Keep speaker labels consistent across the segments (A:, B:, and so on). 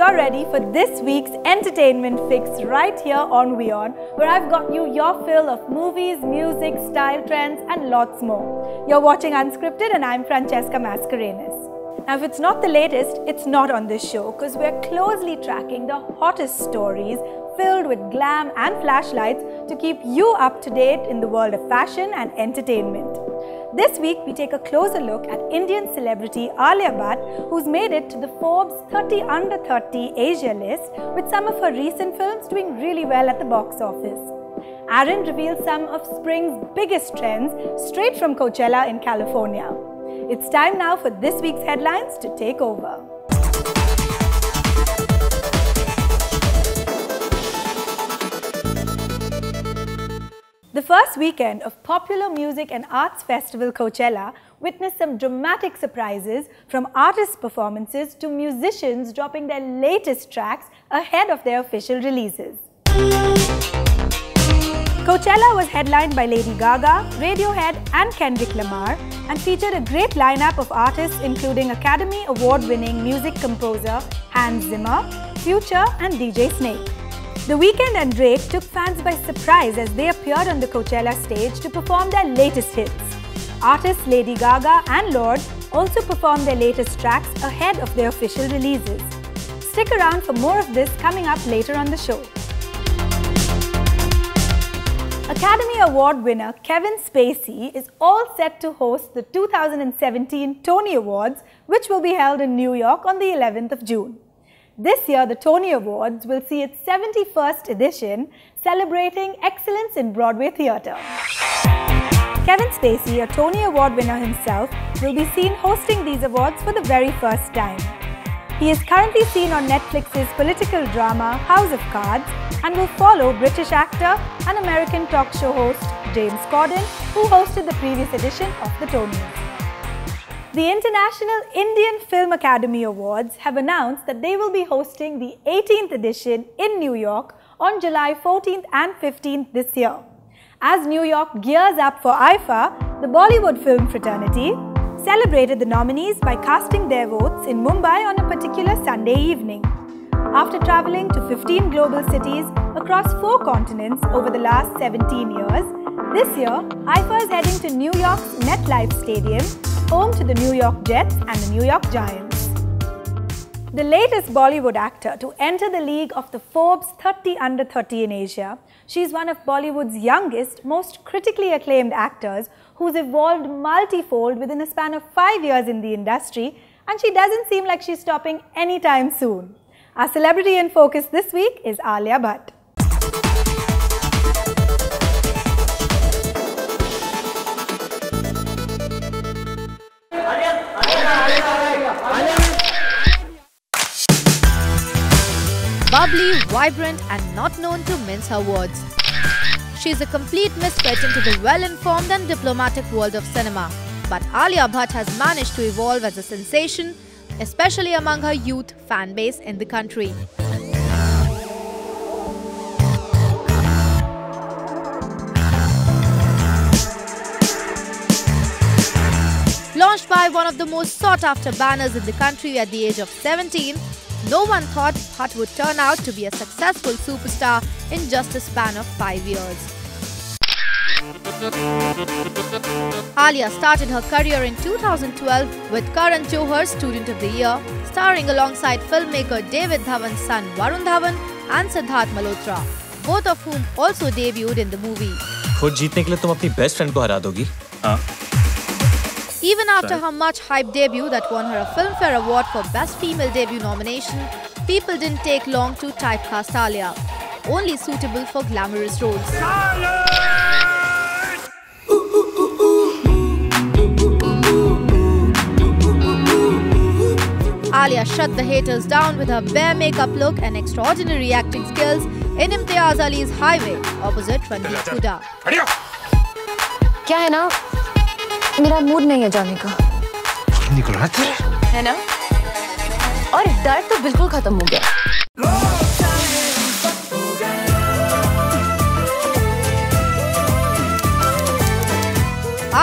A: you're ready for this week's entertainment fix right here on WION, where I've got you your fill of movies, music, style trends and lots more. You're watching Unscripted and I'm Francesca Mascarenas. Now if it's not the latest, it's not on this show because we're closely tracking the hottest stories filled with glam and flashlights to keep you up to date in the world of fashion and entertainment. This week, we take a closer look at Indian celebrity Alia Bhatt, who's made it to the Forbes 30 Under 30 Asia list with some of her recent films doing really well at the box office. Aaron reveals some of spring's biggest trends straight from Coachella in California. It's time now for this week's headlines to take over. The first weekend of popular music and arts festival Coachella witnessed some dramatic surprises, from artist performances to musicians dropping their latest tracks ahead of their official releases. Coachella was headlined by Lady Gaga, Radiohead and Kendrick Lamar and featured a great lineup of artists including Academy Award-winning music composer Hans Zimmer, Future and DJ Snake. The Weeknd and Drake took fans by surprise as they appeared on the Coachella stage to perform their latest hits. Artists Lady Gaga and Lorde also performed their latest tracks ahead of their official releases. Stick around for more of this coming up later on the show. Academy Award winner Kevin Spacey is all set to host the 2017 Tony Awards, which will be held in New York on the 11th of June. This year, the Tony Awards will see its 71st edition, celebrating excellence in Broadway theatre. Kevin Spacey, a Tony Award winner himself, will be seen hosting these awards for the very first time. He is currently seen on Netflix's political drama House of Cards and will follow British actor and American talk show host James Corden, who hosted the previous edition of the Tonys. The International Indian Film Academy Awards have announced that they will be hosting the 18th edition in New York on July 14th and 15th this year. As New York gears up for IFA, the Bollywood film fraternity celebrated the nominees by casting their votes in Mumbai on a particular Sunday evening. After traveling to 15 global cities across 4 continents over the last 17 years, this year IFA is heading to New York's MetLife Stadium, home to the New York Jets and the New York Giants. The latest Bollywood actor to enter the league of the Forbes 30 Under 30 in Asia, she's one of Bollywood's youngest, most critically acclaimed actors who's evolved multifold within a span of 5 years in the industry, and she doesn't seem like she's stopping anytime soon. Our celebrity in focus this week is Alia Bhatt.
B: Bubbly, vibrant and not known to mince her words. She's a complete misfit into the well-informed and diplomatic world of cinema. But Alia Bhatt has managed to evolve as a sensation, especially among her youth fan base in the country. Launched by one of the most sought-after banners in the country at the age of 17, no one thought Bhatt would turn out to be a successful superstar in just a span of 5 years. Alia started her career in 2012 with Karan Johar's Student of the Year, starring alongside filmmaker David Dhawan's son Varun Dhawan and Siddharth Malhotra, both of whom also debuted in the movie.
C: खुद जीतने के लिए तुम अपनी best friend को हरा दोगी? हाँ.
B: Even after her much-hyped debut that won her a Filmfare Award for Best Female Debut nomination, people didn't take long to typecast Alia, only suitable for glamorous roles. Alia shut the haters down with her bare makeup look and extraordinary acting skills in Imtiaz Ali's Highway opposite Randeep Hooda.
D: क्या है ना, मेरा mood नहीं है जाने का।
E: निकल रहा
D: है ना? और दर्द तो बिल्कुल खत्म हो गया।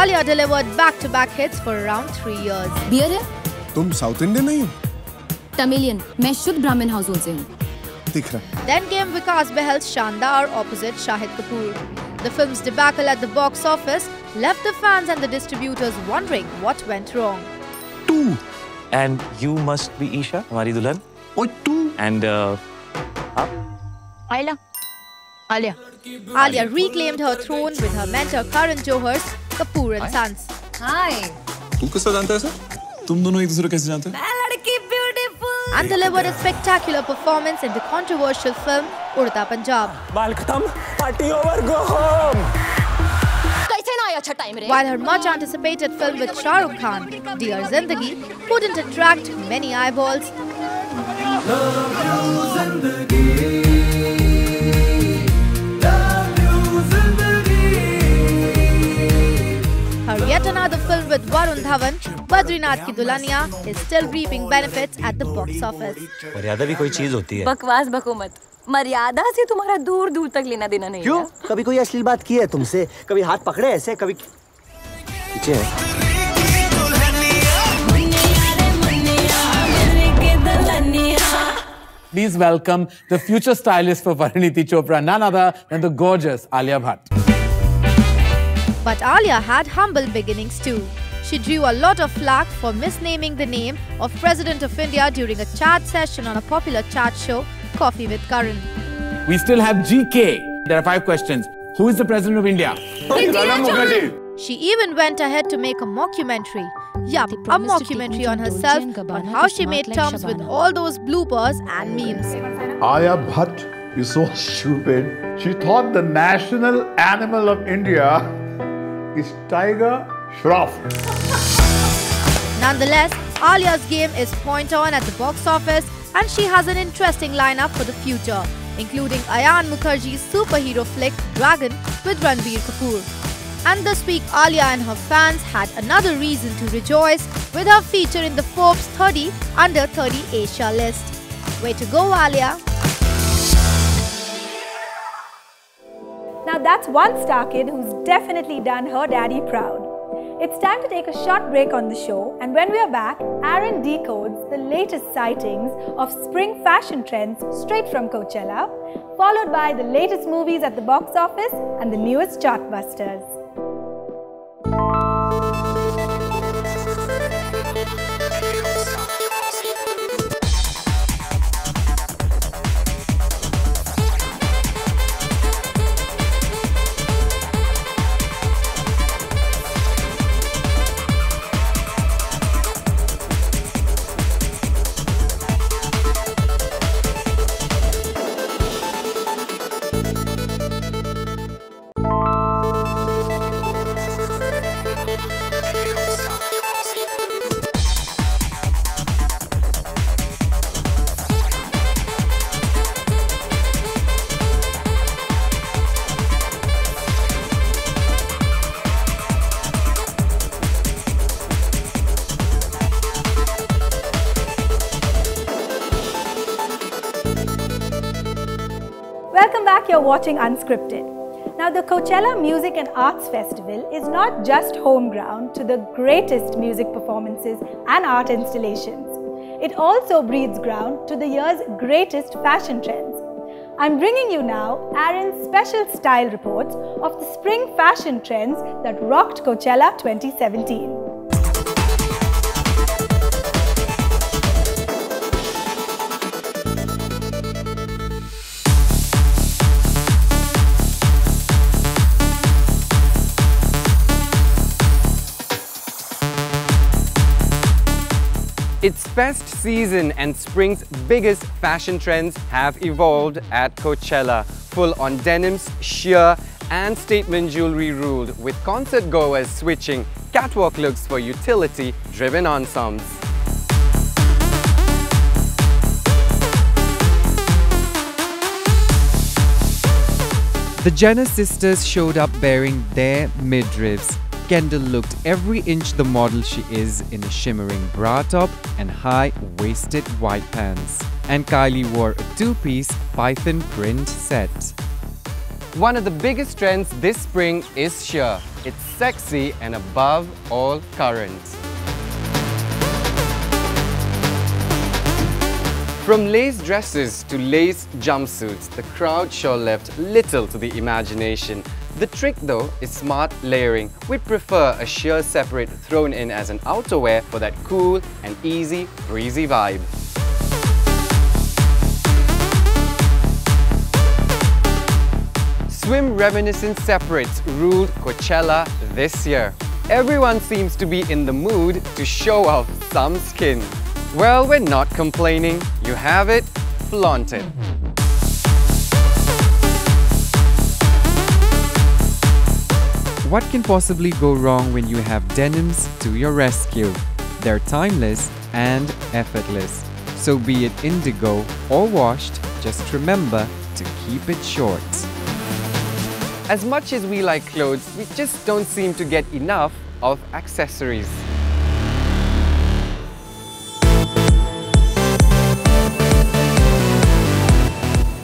B: Alia delivered back-to-back hits for around 3 years.
D: Beer है?
E: तुम साउथ इंडियन नहीं हो?
D: तमिलियन, मैं शुद्ध ब्राह्मण हाउसहोल्ड से हूँ।
E: दिख रहा।
B: Then came Vikas Behal's Shandar opposite Shahid Kapoor. The film's debacle at the box office left the fans and the distributors wondering what went wrong.
C: Two. And you must be Isha, हमारी दुल्हन.
E: Oh, two.
C: And
D: Alia.
B: Alia reclaimed her throne with her mentor Karan Johar's Kapoor and Sons.
D: Hi.
E: तू किसको जानता है sir? तुम दोनों एक दूसरे को कैसे जानते हो?
B: And delivered a spectacular performance in the controversial film Udta Punjab.
C: बाल खत्म, party over, go home.
D: कैसे ना आया अच्छा टाइम रे?
B: While her much anticipated film with Shah Rukh Khan, Dear Zindagi, couldn't attract many eyeballs. Her yet another film with Varun Dhawan, Badrinath Ki Dulhaniya, is still reaping benefits at the box office.
C: मर्यादा भी कोई चीज होती है.
D: बकवास बको मत। मर्यादा से तुम्हारा दूर दूर तक लेना देना नहीं है।
F: क्यों? कभी कोई अश्लील बात की है तुमसे? कभी हाथ पकड़े ऐसे? कभी पीछे है?
G: Please welcome the future stylist for Parineeti Chopra, none other than the gorgeous Alia Bhatt.
B: But Alia had humble beginnings too. She drew a lot of flack for misnaming the name of President of India during a chat session on a popular chat show, Coffee with Karan.
G: We still have GK. There are 5 questions. Who is the President of India?
B: She even went ahead to make a mockumentary. Yup, a mockumentary on herself, on how she made terms with all those bloopers and memes.
H: Alia Bhatt is so stupid. She thought the national animal of India is tiger shroff.
B: Nonetheless, Alia's game is point on at the box office and she has an interesting lineup for the future, including Ayan Mukherjee's superhero flick Dragon with Ranbir Kapoor. And this week, Alia and her fans had another reason to rejoice with her feature in the Forbes 30 Under 30 Asia list. Way to go, Alia!
A: Now that's one star kid who's definitely done her daddy proud. It's time to take a short break on the show, and when we are back, Aaron decodes the latest sightings of spring fashion trends straight from Coachella, followed by the latest movies at the box office and the newest chartbusters. Welcome back, you're watching Unscripted. Now, the Coachella Music and Arts Festival is not just home ground to the greatest music performances and art installations. It also breeds ground to the year's greatest fashion trends. I'm bringing you now Aaron's special style reports of the spring fashion trends that rocked Coachella 2017.
I: It's fest season and spring's biggest fashion trends have evolved at Coachella. Full-on denims, sheer and statement jewelry ruled, with concert goers switching catwalk looks for utility-driven ensembles. The Jenner sisters showed up bearing their midriffs. Kendall looked every inch the model she is in a shimmering bra top and high-waisted white pants. And Kylie wore a two-piece python print set. One of the biggest trends this spring is sheer. It's sexy and above all current. From lace dresses to lace jumpsuits, the crowd sure left little to the imagination. The trick though is smart layering. We'd prefer a sheer separate thrown in as an outerwear for that cool and easy, breezy vibe. Swim reminiscent separates ruled Coachella this year. Everyone seems to be in the mood to show off some skin. Well, we're not complaining. You have it, flaunt it. What can possibly go wrong when you have denims to your rescue? They're timeless and effortless. So be it indigo or washed, just remember to keep it short. As much as we like clothes, we just don't seem to get enough of accessories.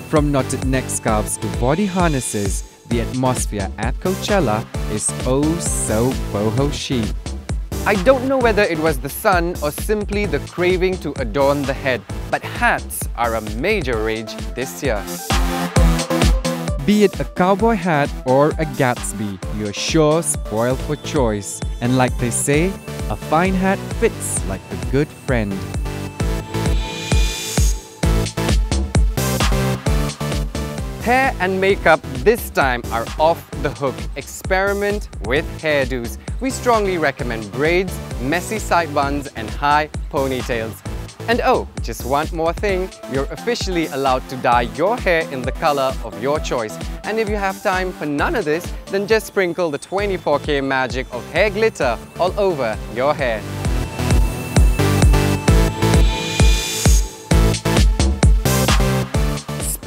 I: From knotted neck scarves to body harnesses, the atmosphere at Coachella is oh so boho chic. I don't know whether it was the sun or simply the craving to adorn the head, but hats are a major rage this year. Be it a cowboy hat or a Gatsby, you're sure spoiled for choice. And like they say, a fine hat fits like a good friend. Hair and makeup this time are off the hook. Experiment with hairdos. We strongly recommend braids, messy side buns and high ponytails. And oh, just one more thing, you're officially allowed to dye your hair in the color of your choice. And if you have time for none of this, then just sprinkle the 24K magic of hair glitter all over your hair.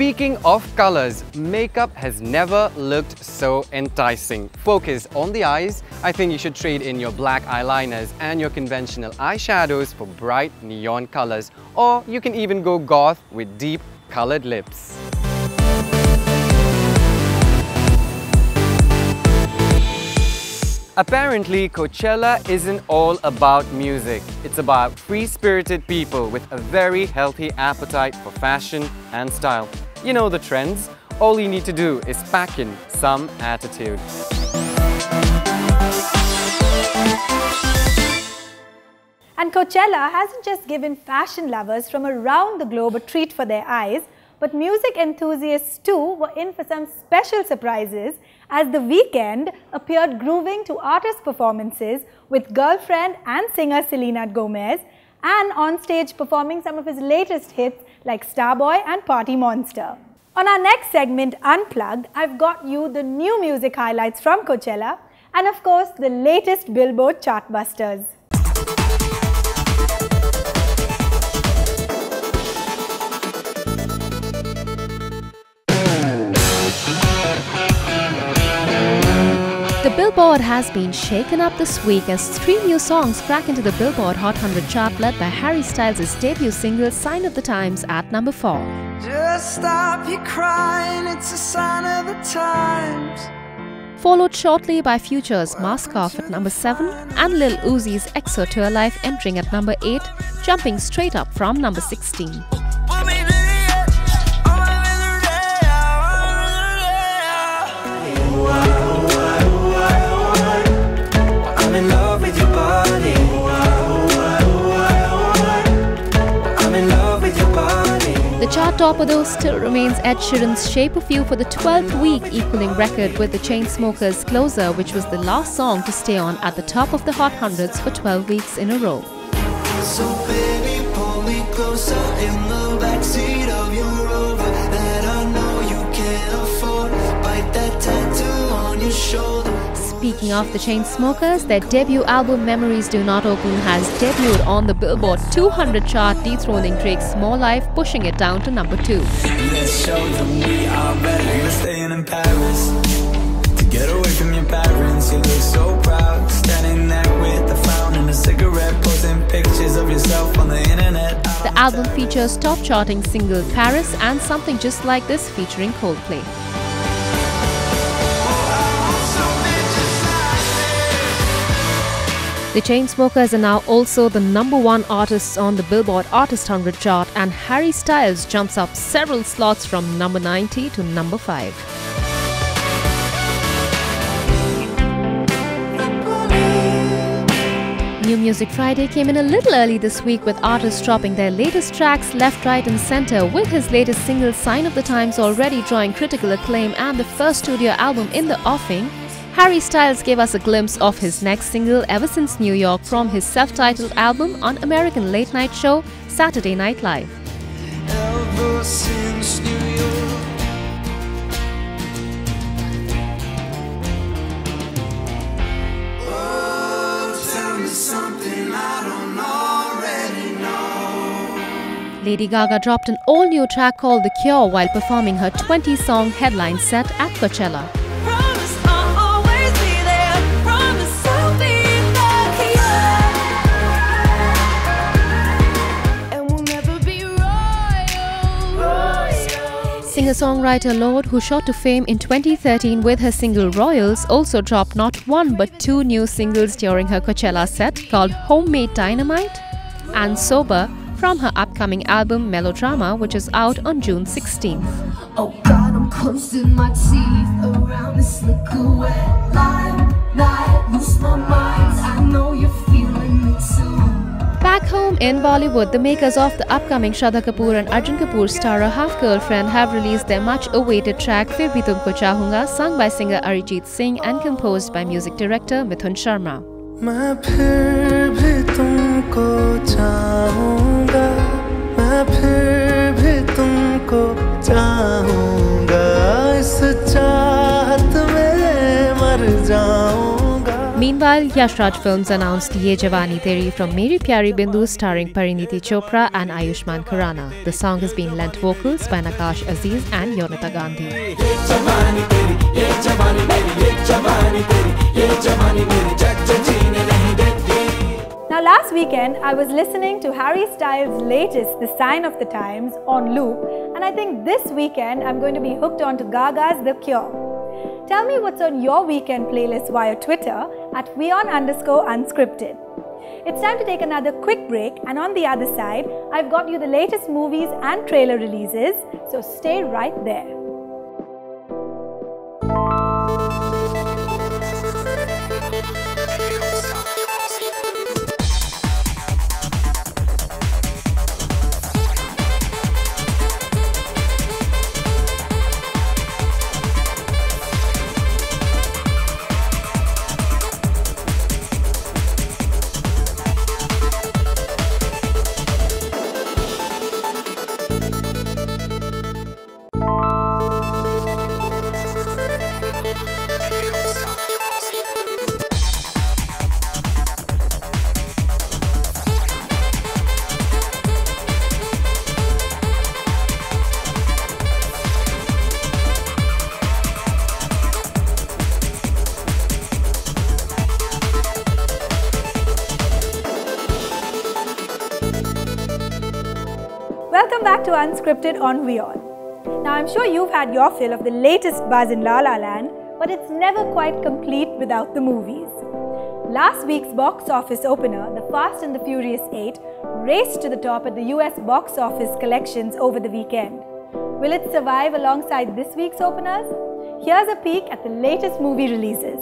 I: Speaking of colors, makeup has never looked so enticing. Focus on the eyes. I think you should trade in your black eyeliners and your conventional eyeshadows for bright neon colors. Or you can even go goth with deep colored lips. Apparently, Coachella isn't all about music. It's about free-spirited people with a very healthy appetite for fashion and style. You know the trends. All you need to do is pack in some attitude.
A: And Coachella hasn't just given fashion lovers from around the globe a treat for their eyes, but music enthusiasts too were in for some special surprises as The Weeknd appeared grooving to artist performances with girlfriend and singer Selena Gomez and on stage performing some of his latest hits like Starboy and Party Monster. On our next segment, Unplugged, I've got you the new music highlights from Coachella and of course the latest Billboard chartbusters.
B: The Billboard has been shaken up this week as 3 new songs crack into the Billboard Hot 100 chart led by Harry Styles' debut single Sign of the Times at number 4.
J: Just stop your crying, it's a sign of the times.
B: Followed shortly by Future's Mask Off at number 7 and Lil Uzi's EXO Tour Life entering at number 8, jumping straight up from number 16. The chart topper though still remains Ed Sheeran's Shape of You for the 12th week, equaling record with the Chainsmokers' Closer, which was the last song to stay on at the top of the Hot 100s for 12 weeks in a row.
J: So baby, pull me closer in the backseat of your Rover that I know you can't afford. Bite that tattoo on your shoulder.
B: Speaking of the Chainsmokers, their debut album Memories Do Not Open has debuted on the Billboard 200 chart, dethroning Drake's More Life, pushing it down to number 2.
J: Let's show them we are better. You're staying in Paris to get away from your parents. You look so proud, standing there with a frown and a cigarette, posting pictures of yourself on the internet.
B: The album features top charting single Paris and Something Just Like This featuring Coldplay.
K: The Chainsmokers are now also the #1 artists on the Billboard Artist 100 chart, and Harry Styles jumps up several slots from number 90 to number 5. New Music Friday came in a little early this week, with artists dropping their latest tracks left, right and centre, with his latest single Sign of the Times already drawing critical acclaim and the first studio album in the offing. Harry Styles gave us a glimpse of his next single, Ever Since New York, from his self-titled album on American late night show Saturday Night Live.
J: Ever since New York. Oh, tell me something I don't already know.
K: Lady Gaga dropped an all-new track called The Cure while performing her 20-song headline set at Coachella. Singer-songwriter Lorde, who shot to fame in 2013 with her single Royals, also dropped not one but 2 new singles during her Coachella set, called Homemade Dynamite and Sober, from her upcoming album Melodrama, which is out on June 16th.
L: Oh God, I'm closing my teeth around this liquid line. Lose my mind, I know you're feeling it too.
K: Back home in Bollywood, the makers of the upcoming Shraddha Kapoor and Arjun Kapoor starrer Half-Girlfriend have released their much-awaited track Fir Bhi Tumko Chahunga, sung by singer Arijit Singh and composed by music director Mithun Sharma.
J: मैं फिर भी तुमको चाहूँगा, मैं फिर भी तुमको चाहूँगा, इस चाहत में मर जाऊँगा.
K: Meanwhile, Yash Raj Films announced Ye Jawani Teri from Meri Pyari Bindu, starring Pariniti Chopra and Ayushmann Khurrana. The song has been lent vocals by Nakash Aziz and Yonita Gandhi.
A: Now last weekend, I was listening to Harry Styles' latest, The Sign of the Times, on loop, and I think this weekend I'm going to be hooked on to Gaga's The Cure. Tell me what's on your weekend playlist via Twitter at WION_Unscripted. It's time to take another quick break, and on the other side, I've got you the latest movies and trailer releases, so stay right there. Welcome back to Unscripted on WION. Now I'm sure you've had your fill of the latest buzz in La La Land, but it's never quite complete without the movies. Last week's box office opener, The Fast and the Furious 8, raced to the top at the US box office collections over the weekend. Will it survive alongside this week's openers? Here's a peek at the latest movie releases.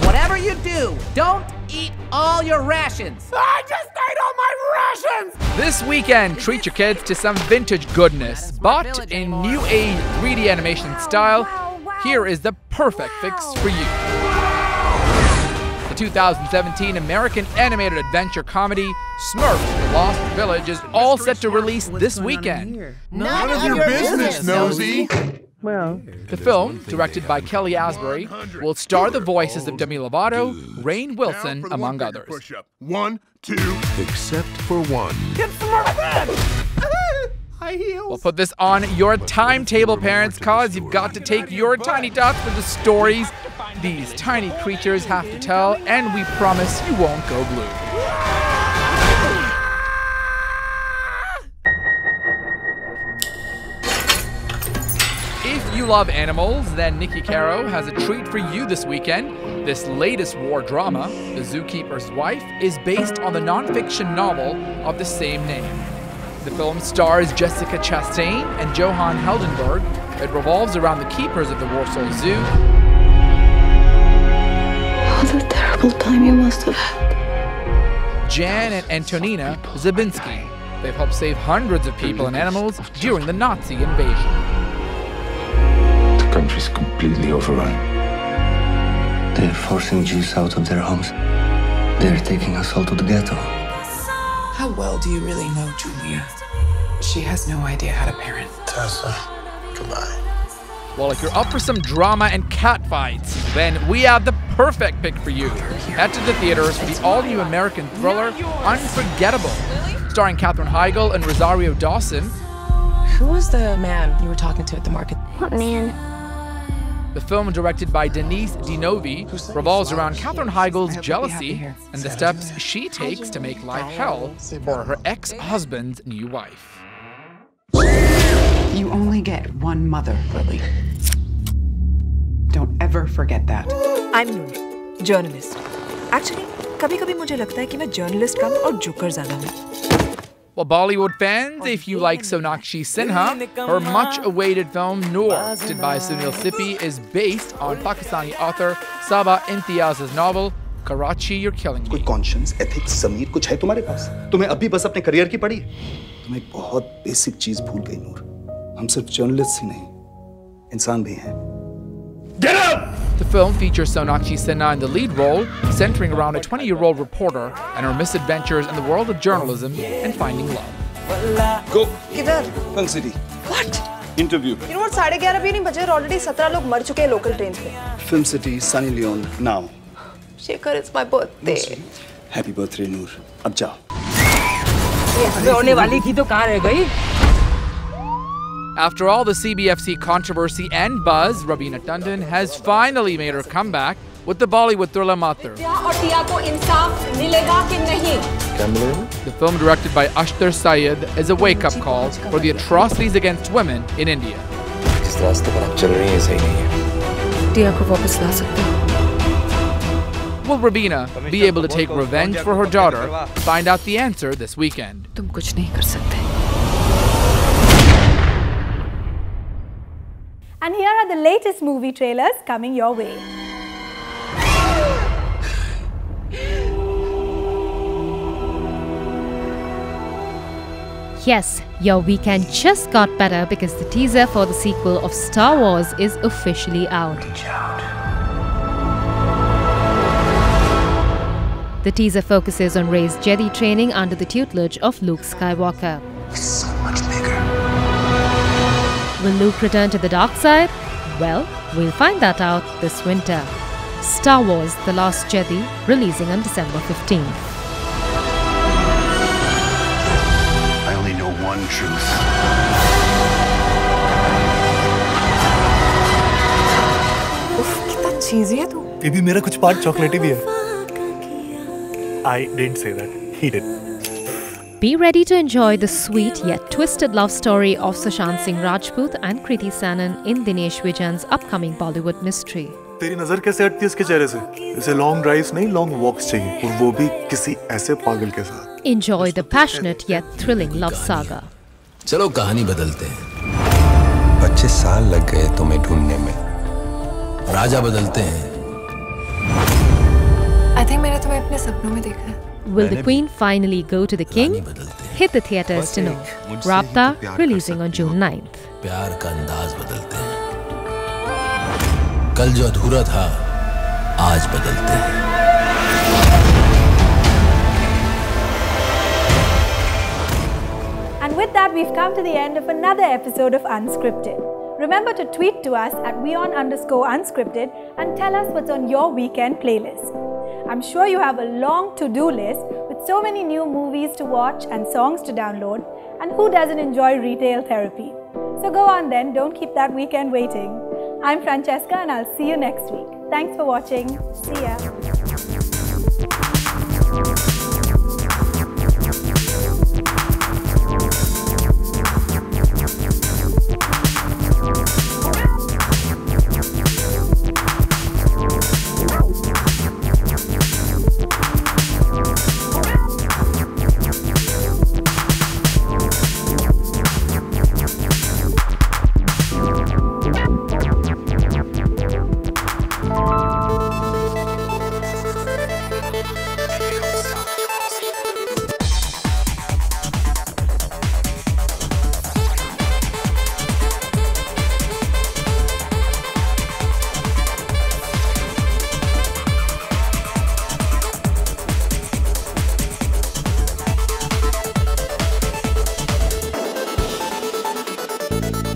M: Whatever you do, don't eat all your rations.
N: I just ate all my rations!
O: This weekend, treat your kids to some vintage goodness, but in new age 3D animation style. Here is the perfect fix for you. The 2017 American animated adventure comedy Smurfs: The Lost Village is all set to release this weekend.
N: None of your business, nosy!
O: Well, the film, directed by Kelly Asbury, will star the voices of Demi Lovato, Rainn Wilson, among others.
N: 1, 2,
P: except for one.
N: Get Smurfed! High heels.
O: We'll put this on your timetable, parents, cause you've got to take your tiny tots for the stories these tiny creatures have to tell, and we promise you won't go blue. love animals, then Nikki Caro has a treat for you this weekend. This latest war drama, The Zookeeper's Wife, is based on the non-fiction novel of the same name. The film stars Jessica Chastain and Johan Heldenberg. It revolves around the keepers of the Warsaw Zoo.
L: What a terrible time you must have had.
O: Jan and Antonina Zabinski. They've helped save hundreds of people and animals during the Nazi invasion.
Q: The country's completely overrun. They're forcing Jews out of their homes. They're taking us all to the ghetto.
R: How well do you really know Julia? She has no idea how to parent.
Q: Tessa, goodbye.
O: Well, if you're up for some drama and catfights, then we have the perfect pick for you. Head to the theaters for the all-new American thriller, Unforgettable, starring Katherine Heigl and Rosario Dawson.
R: Who was the man you were talking to at the market?
L: What man?
O: The film, directed by Denise Dinovi, revolves around Katherine Heigl's jealousy and the steps she takes to make life hell for her ex-husband's new wife.
S: You only get one mother, Lily. Don't ever forget that.
T: I'm Noor, journalist. Actually, कभी-कभी मुझे लगता है कि मैं journalist कम और joker ज़्यादा हूँ.
O: Well, Bollywood fans, if you like Sonakshi Sinha, her much-awaited film Noor, directed by Sunil Sippi, is based on Pakistani author Saba Imtiaz's novel Karachi, You're Killing Me.
F: कोई conscience, ethics, ज़मीर कुछ है तुम्हारे पास? तुम्हें अभी बस अपने करियर की पड़ी? तुम एक बहुत बेसिक चीज भूल गई नूर. हम सिर्फ जर्नलिस्ट ही नहीं, इंसान भी हैं.
O: Get up! The film features Sonakshi Sinha in the lead role, centering around a 20-year-old reporter and her misadventures in the world of journalism and finding love.
F: Go.
T: किधर?
F: Film City.
T: What?
F: Interview.
T: You know what? 11:30 भी नहीं बजे और already 17 लोग मर चुके हैं local trains पे.
F: Film City, Sunny Leone, now.
T: Shekhar, it's my birthday.
F: Happy birthday, Noor. अब जाओ.
T: होने वाली थी तो कहाँ रह गई?
O: After all the CBFC controversy and buzz, Raveena Tandon has finally made her comeback with the Bollywood thriller Mathur. The film, directed by Ashtar Syed, is a wake-up call for the atrocities against women in India. Will Raveena be able to take revenge for her daughter? Find out the answer this weekend.
T: तुम कुछ नहीं कर सकते.
A: And here are the latest movie trailers coming your way.
K: Yes, your weekend just got better because the teaser for the sequel of Star Wars is officially out. The teaser focuses on Rey's Jedi training under the tutelage of Luke Skywalker.
Q: So much bigger.
K: Will Luke return to the dark side? Well, we'll find that out this winter. Star Wars: The Last Jedi, releasing on December 15th.
Q: I only know one truth.
T: उफ, कितना चीज़ी है तू.
U: Baby, मेरा कुछ part chocolatey भी है. I didn't say that. He did.
K: Be ready to enjoy the sweet yet twisted love story of Sushant Singh Rajput and Kriti Sanon in Dinesh Vijan's upcoming Bollywood mystery.
U: तेरी नजर कैसे हटती है इसके चेहरे से? इसे long drives नहीं, long walks चाहिए, और वो भी किसी ऐसे पागल के साथ.
K: Enjoy the passionate yet thrilling love saga.
V: चलो कहानी बदलते हैं. 25 साल लग गए तुम्हें ढूंढने में. राजा बदलते हैं.
T: I think मैंने तुम्हें अपने सपनों में देखा है.
K: Will the Queen finally go to the King? Hit the theatres to know. Rabta, releasing on June 9th.
V: प्यार का अंदाज बदलते हैं. कल जो अधूरा था, आज बदलते हैं.
A: And with that, we've come to the end of another episode of Unscripted. Remember to tweet to us at WION_Unscripted and tell us what's on your weekend playlist. I'm sure you have a long to-do list with so many new movies to watch and songs to download, and who doesn't enjoy retail therapy? So go on then, don't keep that weekend waiting. I'm Francesca and I'll see you next week. Thanks for watching. See ya. Bhatt.